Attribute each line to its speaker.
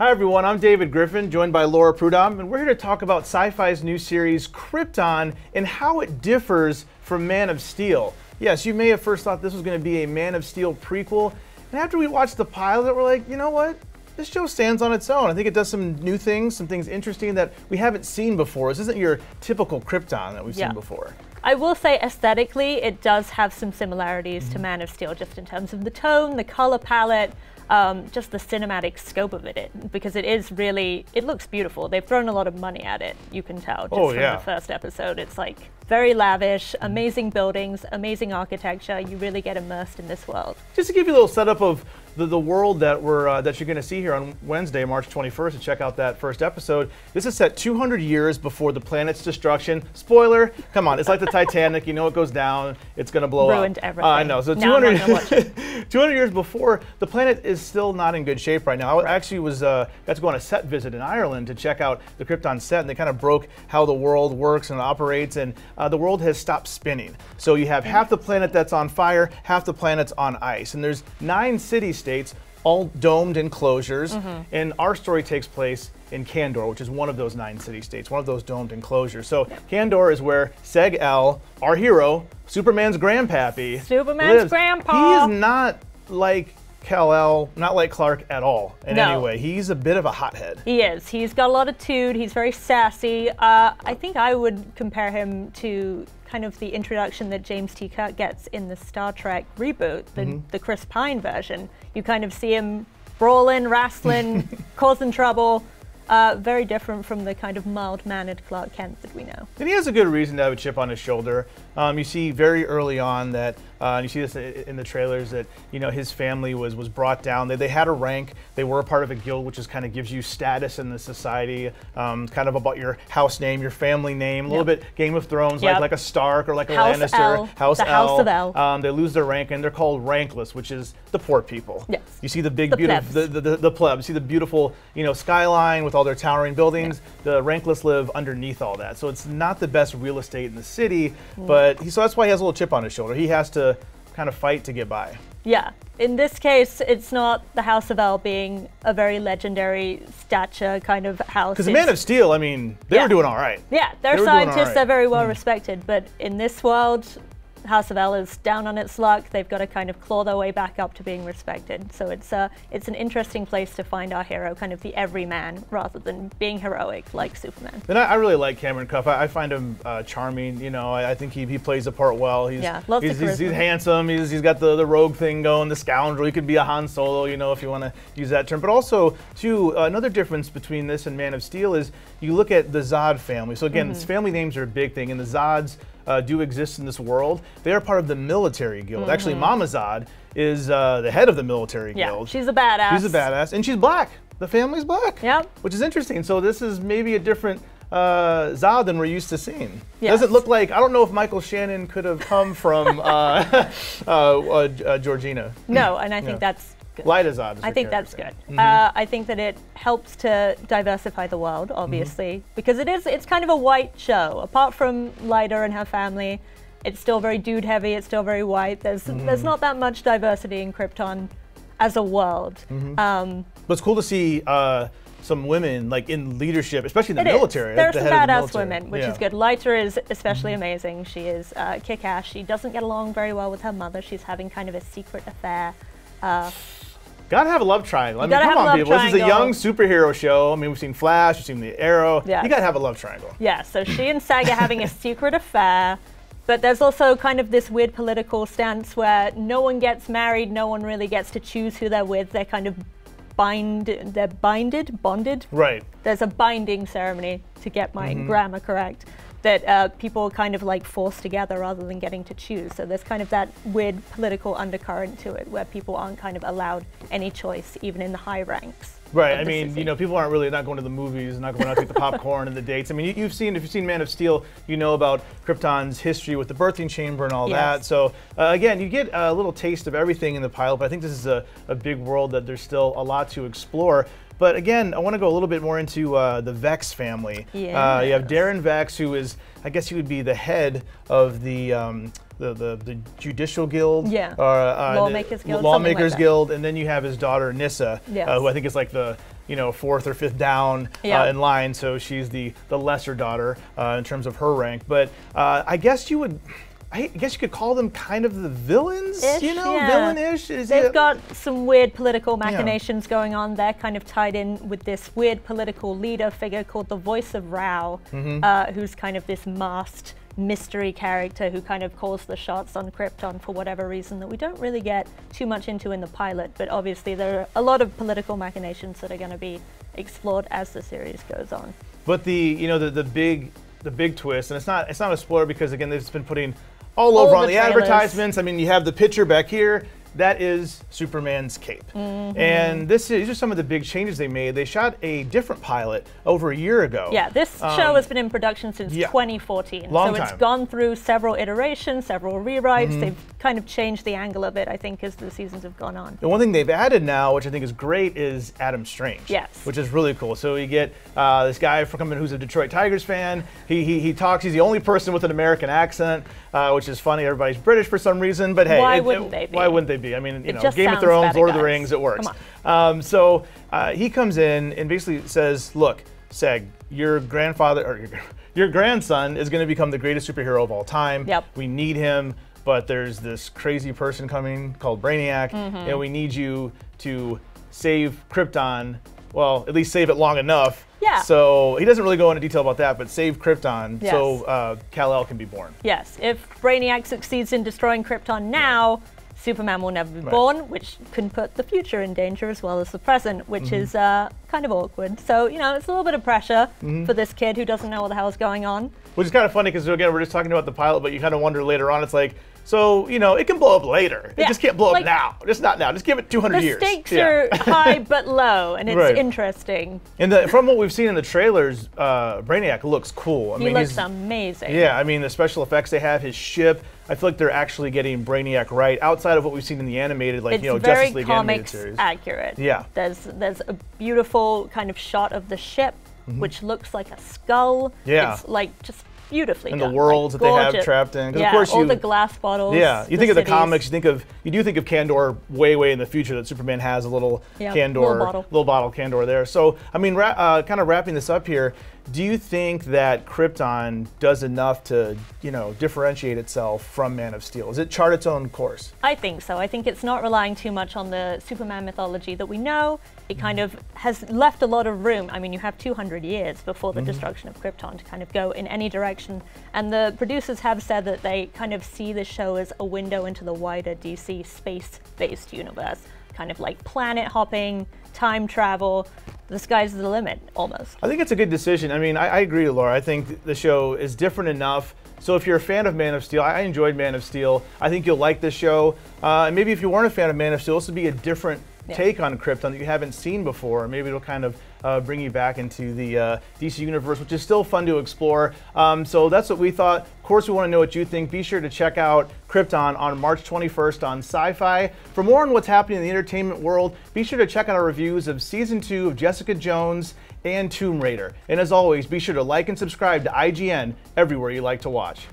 Speaker 1: Hi everyone, I'm David Griffin, joined by Laura Prudhomme, and we're here to talk about Syfy's new series, Krypton, and how it differs from Man of Steel. Yes, you may have first thought this was going to be a Man of Steel prequel, and after we watched the pilot, we're like, you know what? This show stands on its own. I think it does some new things, some things interesting that we haven't seen before. This isn't your typical Krypton that we've seen before.
Speaker 2: I will say aesthetically, it does have some similarities to Man of Steel, just in terms of the tone, the color palette, just the cinematic scope of it, because it is really, it looks beautiful. They've thrown a lot of money at it, you can tell, just from the first episode. It's like very lavish, amazing buildings, amazing architecture. You really get immersed in this world.
Speaker 1: Just to give you a little setup of the world that that you're going to see here on Wednesday, March 21st, to check out that first episode. This is set 200 years before the planet's destruction. Spoiler, come on, it's like the Titanic. You know it goes down, it's going to blow up.
Speaker 2: Ruined everything.
Speaker 1: I know. So 200 years before, the planet is still not in good shape right now. I actually got to go on a set visit in Ireland to check out the Krypton set, and they kind of broke how the world works and operates, and the world has stopped spinning. So you have half the planet that's on fire, half the planet's on ice, and there's 9 city-states, all domed enclosures, and our story takes place in Candor, which is one of those 9 city-states, one of those domed enclosures. So Candor is where Seg-El, our hero, Superman's grandpappy, lives.
Speaker 2: Grandpa.
Speaker 1: He is not like Kal-El, not like Clark at all in any way. He's a bit of a hothead.
Speaker 2: He is. He's got a lot of tood. He's very sassy. I think I would compare him to kind of the introduction that James T. Kirk gets in the Star Trek reboot, the Chris Pine version. You kind of see him brawling, wrestling, causing trouble. Very different from the kind of mild-mannered Clark Kent that we know.
Speaker 1: And he has a good reason to have a chip on his shoulder. You see very early on that, you see this in the trailers, that his family was brought down. They had a rank. They were a part of a guild, which kind of gives you status in the society. Kind of about your house name, your family name, a little bit Game of Thrones, like a Stark or like a Lannister.
Speaker 2: House of El.
Speaker 1: They lose their rank, and they're called rankless, which is the poor people.
Speaker 2: Yes.
Speaker 1: You see the big, beautiful, the plebs. You see the beautiful, skyline with all their towering buildings. The rankless live underneath all that. So it's not the best real estate in the city, but so that's why he has a little chip on his shoulder. He has to kind of fight to get by.
Speaker 2: Yeah. In this case, it's not the House of El being a very legendary stature kind of house.
Speaker 1: Because the Man of Steel, I mean, they were doing all right.
Speaker 2: Yeah, they're scientists, they're very well respected, but in this world, House of El is down on its luck. They've got to kind of claw their way back up to being respected. So it's an interesting place to find our hero, kind of the everyman, rather than being heroic like Superman.
Speaker 1: And I really like Cameron Cuff. I find him charming. I think he plays the part well. He's handsome. He's got the rogue thing going, the scoundrel. He could be a Han Solo, if you want to use that term. But also, too, another difference between this and Man of Steel is you look at the Zod family. So again, family names are a big thing, and the Zods do exist in this world. They are part of the military guild. Actually, Mama Zod is the head of the military guild.
Speaker 2: She's a badass.
Speaker 1: She's a badass, and she's black. The family's black.
Speaker 2: Yep.
Speaker 1: Which is interesting. So this is maybe a different Zod than we're used to seeing. Yes. Doesn't look like, I don't know if Michael Shannon could have come from Georgina.
Speaker 2: No, and I think that's good.
Speaker 1: Light as Zod.
Speaker 2: I think that's good. I think that it helps to diversify the world, obviously, because it's kind of a white show. Apart from Lyda and her family, it's still very dude heavy. It's still very white. There's not that much diversity in Krypton as a world.
Speaker 1: But it's cool to see some women in leadership, especially in the military.
Speaker 2: There's some badass women, which is good. Lyta is especially amazing. She is kick-ass. She doesn't get along very well with her mother. She's having kind of a secret affair.
Speaker 1: Gotta have a love triangle. I mean, come on, people. This is a young superhero show. I mean, we've seen Flash, we've seen the Arrow. You gotta have a love triangle. Yeah,
Speaker 2: so she and Sag are having a secret affair, but there's also kind of this weird political stance where no one gets married, no one really gets to choose who they're with. They're kind of bonded.
Speaker 1: Right.
Speaker 2: There's a binding ceremony, to get my grammar correct, that people are kind of forced together rather than getting to choose. So there's kind of that weird political undercurrent to it where people aren't kind of allowed any choice, even in the high ranks.
Speaker 1: Right. I mean, people aren't really not going to the movies, not going out to get the popcorn and the dates. I mean, if you've seen Man of Steel, you know about Krypton's history with the birthing chamber and all that. So again, you get a little taste of everything in the pilot, but I think this is a big world that there's still a lot to explore. But again, I want to go a little bit more into the Vex family.
Speaker 2: Yeah.
Speaker 1: You have Darren Vex, who is, I guess he would be the head of the Judicial Guild,
Speaker 2: Lawmakers Guild,
Speaker 1: and then you have his daughter Nyssa, who I think is like the fourth or fifth down in line, so she's the lesser daughter in terms of her rank. But I guess you could call them kind of the villains, villain-ish.
Speaker 2: They've got some weird political machinations going on. They're kind of tied in with this weird political leader figure called the Voice of Rao, who's kind of this masked mystery character who kind of calls the shots on Krypton for whatever reason that we don't really get too much into in the pilot. But obviously there are a lot of political machinations that are going to be explored as the series goes on.
Speaker 1: But the big twist, and it's not a spoiler because again they've just been putting all over on the advertisements. I mean, you have the picture back here. That is Superman's cape. And these are some of the big changes they made. They shot a different pilot over a year ago.
Speaker 2: Yeah, this show has been in production since 2014.
Speaker 1: Long
Speaker 2: time. It's gone through several iterations, several rewrites. They've kind of changed the angle of it, I think, as the seasons have gone on.
Speaker 1: The one thing they've added now, which I think is great, is Adam Strange.
Speaker 2: Yes.
Speaker 1: Which is really cool. So you get this guy who's a Detroit Tigers fan. He talks, he's the only person with an American accent, which is funny. Everybody's British for some reason, but hey.
Speaker 2: Why wouldn't they be?
Speaker 1: Why wouldn't they be? I mean, Game of Thrones, Lord of the Rings, it works. So he comes in and basically says, look, Seg, your grandson is going to become the greatest superhero of all time. We need him, but there's this crazy person coming called Brainiac, and we need you to save Krypton. Well, at least save it long enough. So he doesn't really go into detail about that, but save Krypton so Kal-El can be born.
Speaker 2: Yes, if Brainiac succeeds in destroying Krypton now, Superman will never be born, which can put the future in danger as well as the present, which is kind of awkward. So, it's a little bit of pressure for this kid who doesn't know what the hell is going on.
Speaker 1: Which is kind of funny because, again, we're just talking about the pilot, but you kind of wonder later on, it's like, so, it can blow up later. It just can't blow up now. Just not now. Just give it 200 years.
Speaker 2: The stakes are high but low, and it's interesting.
Speaker 1: And from what we've seen in the trailers, Brainiac looks cool.
Speaker 2: He looks amazing.
Speaker 1: Yeah, I mean, the special effects they have, his ship, I feel like they're actually getting Brainiac right, outside of what we've seen in the animated, like, Justice League animated series.
Speaker 2: It's very comics accurate.
Speaker 1: Yeah.
Speaker 2: There's a beautiful kind of shot of the ship, which looks like a skull.
Speaker 1: Yeah.
Speaker 2: It's like just beautifully done.
Speaker 1: And the worlds that they have trapped in.
Speaker 2: Yeah, of course all the glass bottles.
Speaker 1: Yeah, you think of the comics, you do think of Candor way in the future, that Superman has a little Candor, little bottle Candor there. So, I mean, kind of wrapping this up here, do you think that Krypton does enough to, differentiate itself from Man of Steel? Does it chart its own course?
Speaker 2: I think so. I think it's not relying too much on the Superman mythology that we know. It kind of has left a lot of room. I mean, you have 200 years before the destruction of Krypton to kind of go in any direction. And the producers have said that they kind of see the show as a window into the wider DC space-based universe. Kind of like planet hopping, time travel. The sky's the limit, almost.
Speaker 1: I think it's a good decision. I mean, I agree, Laura. I think the show is different enough. So if you're a fan of Man of Steel, I enjoyed Man of Steel. I think you'll like this show. And maybe if you weren't a fan of Man of Steel, this would be a different take on Krypton that you haven't seen before. Maybe it'll kind of bring you back into the DC universe, which is still fun to explore. So that's what we thought. Of course, we want to know what you think. Be sure to check out Krypton on March 21st on Syfy. For more on what's happening in the entertainment world, be sure to check out our reviews of Season 2 of Jessica Jones and Tomb Raider. And as always, be sure to like and subscribe to IGN everywhere you like to watch.